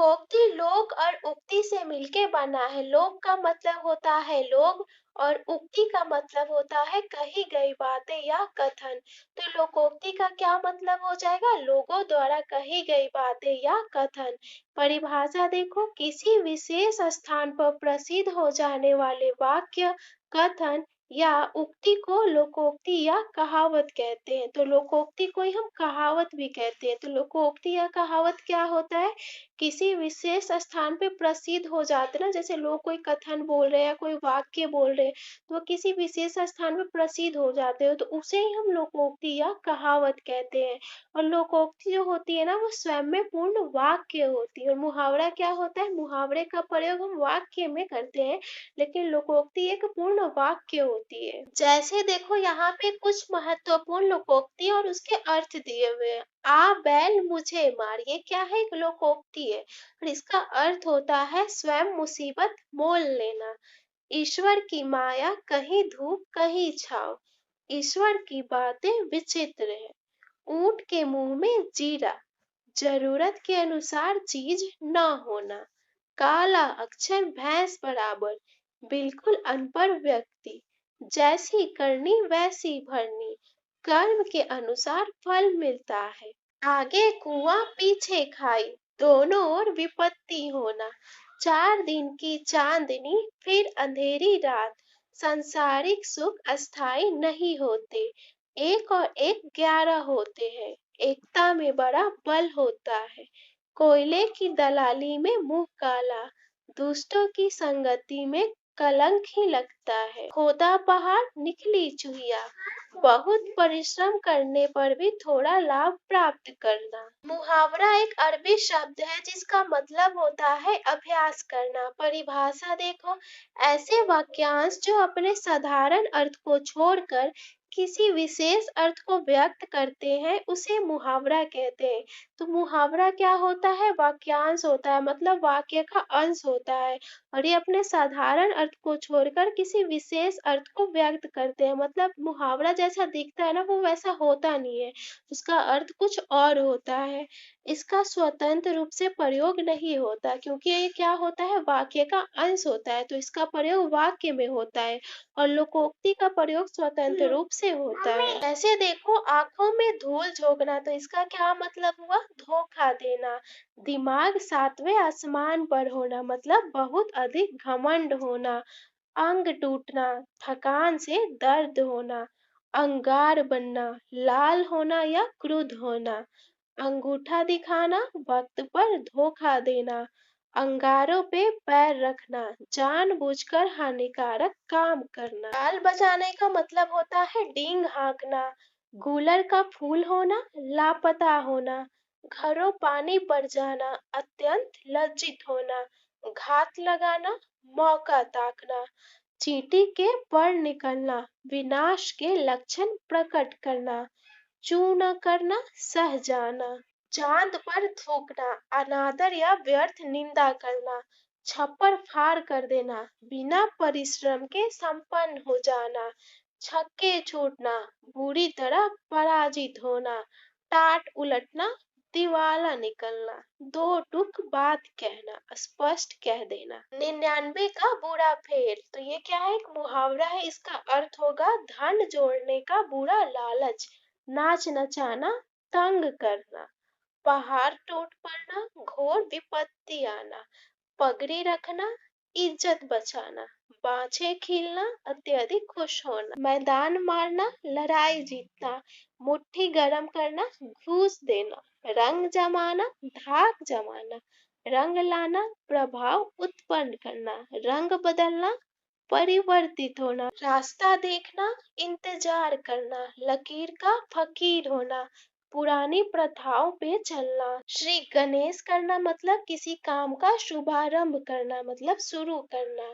लोकोक्ति लोक और उक्ति से मिलके बना है। लोक का मतलब होता है लोग और उक्ति का मतलब होता है कही गई बातें या कथन। तो लोकोक्ति का क्या मतलब हो जाएगा? लोगों द्वारा कही गई बातें या कथन। परिभाषा देखो, किसी विशेष स्थान पर प्रसिद्ध हो जाने वाले वाक्य, कथन या उक्ति को लोकोक्ति या कहावत कहते हैं। तो लोकोक्ति को ही हम कहावत भी कहते हैं। तो लोकोक्ति या कहावत क्या होता है? किसी विशेष स्थान पे प्रसिद्ध हो जाते ना, जैसे लोग कोई कथन बोल रहे हैं या कोई वाक्य बोल रहे हैं, तो वो किसी विशेष स्थान पे प्रसिद्ध हो जाते हो, तो उसे ही हम लोकोक्ति या कहावत कहते हैं। और लोकोक्ति जो होती है ना, वो स्वयं में पूर्ण वाक्य होती है। और मुहावरा क्या होता है? मुहावरे का प्रयोग हम वाक्य में करते हैं, लेकिन लोकोक्ति एक पूर्ण वाक्य होती है। जैसे देखो, यहाँ पे कुछ महत्वपूर्ण लोकोक्ति और उसके अर्थ दिए हुए हैं। आ बैल मुझे मार, ये क्या है? एक लोकोक्ति है और इसका अर्थ होता है स्वयं मुसीबत मोल लेना। ईश्वर की माया कहीं धूप कहीं छाव, ईश्वर की बातें विचित्र है। ऊंट के मुंह में जीरा, जरूरत के अनुसार चीज न होना। काला अक्षर भैंस बराबर, बिल्कुल अनपढ़ व्यक्ति। जैसी करनी वैसी भरनी, कर्म के अनुसार फल मिलता है। आगे कुआं पीछे खाई, दोनों ओर विपत्ति होना। 4 दिन की चांदनी फिर अंधेरी रात, संसारिक सुख अस्थाई नहीं होते। 1 और 1 11 होते हैं, एकता में बड़ा बल होता है। कोयले की दलाली में मुंह काला, दुष्टों की संगति में कलंक ही लगता है। खोदा पहाड़ निकली चुहिया, बहुत परिश्रम करने पर भी थोड़ा लाभ प्राप्त करना। मुहावरा एक अरबी शब्द है जिसका मतलब होता है अभ्यास करना। परिभाषा देखो, ऐसे वाक्यांश जो अपने साधारण अर्थ को छोड़कर किसी विशेष अर्थ को व्यक्त करते हैं, उसे मुहावरा कहते हैं। तो मुहावरा क्या होता है? वाक्यांश होता है, मतलब वाक्य का अंश होता है, और ये अपने साधारण अर्थ को छोड़कर किसी विशेष अर्थ को व्यक्त करते हैं। मतलब मुहावरा जैसा दिखता है ना, वो वैसा होता नहीं है, उसका अर्थ कुछ और होता है। इसका स्वतंत्र रूप से प्रयोग नहीं होता, क्योंकि ये क्या होता है? वाक्य का अंश होता है, तो इसका प्रयोग वाक्य में होता है और लोकोक्ति का प्रयोग स्वतंत्र रूप से होता है। ऐसे देखो, आंखों में धूल झोंकना, तो इसका क्या मतलब हुआ? धोखा देना। दिमाग 7वें आसमान पर होना, मतलब बहुत अधिक घमंड होना। अंग टूटना, थकान से दर्द होना। अंगार बनना, लाल होना या क्रुद्ध होना। अंगूठा दिखाना, वक्त पर धोखा देना। अंगारों पे पैर रखना, जानबूझकर हानिकारक काम करना। बाल बचाने का मतलब होता है डींग हाँकना। गूलर का फूल होना, लापता होना। घरों पानी बढ़ जाना, अत्यंत लज्जित होना। घात लगाना, मौका ताकना। चींटी के पर निकलना, विनाश के लक्षण प्रकट करना। चू न करना, सह जाना। चांद पर थूकना, अनादर या व्यर्थ निंदा करना। छप्पर फाड़ कर देना, बिना परिश्रम के संपन्न हो जाना। छक्के छूटना, बुरी तरह पराजित होना। टाट उलटना, दिवाला निकलना। 2 टूक बात कहना, स्पष्ट कह देना। 99 का बुरा फेर, तो ये क्या है? एक मुहावरा है। इसका अर्थ होगा धन जोड़ने का बुरा लालच। नाच नचाना, तंग करना। पहाड़ टूट पड़ना, घोर विपत्ति आना। पगड़ी रखना, इज्जत बचाना। बाछे खीलना, अत्यधिक खुश होना। मैदान मारना, लड़ाई जीतना। मुट्ठी गरम करना, घूस देना। रंग जमाना, धाक जमाना। रंग लाना, प्रभाव उत्पन्न करना। रंग बदलना, परिवर्तित होना। रास्ता देखना, इंतजार करना। लकीर का फकीर होना, पुरानी प्रथाओं पे चलना। श्री गणेश करना मतलब किसी काम का शुभारंभ करना, मतलब शुरू करना।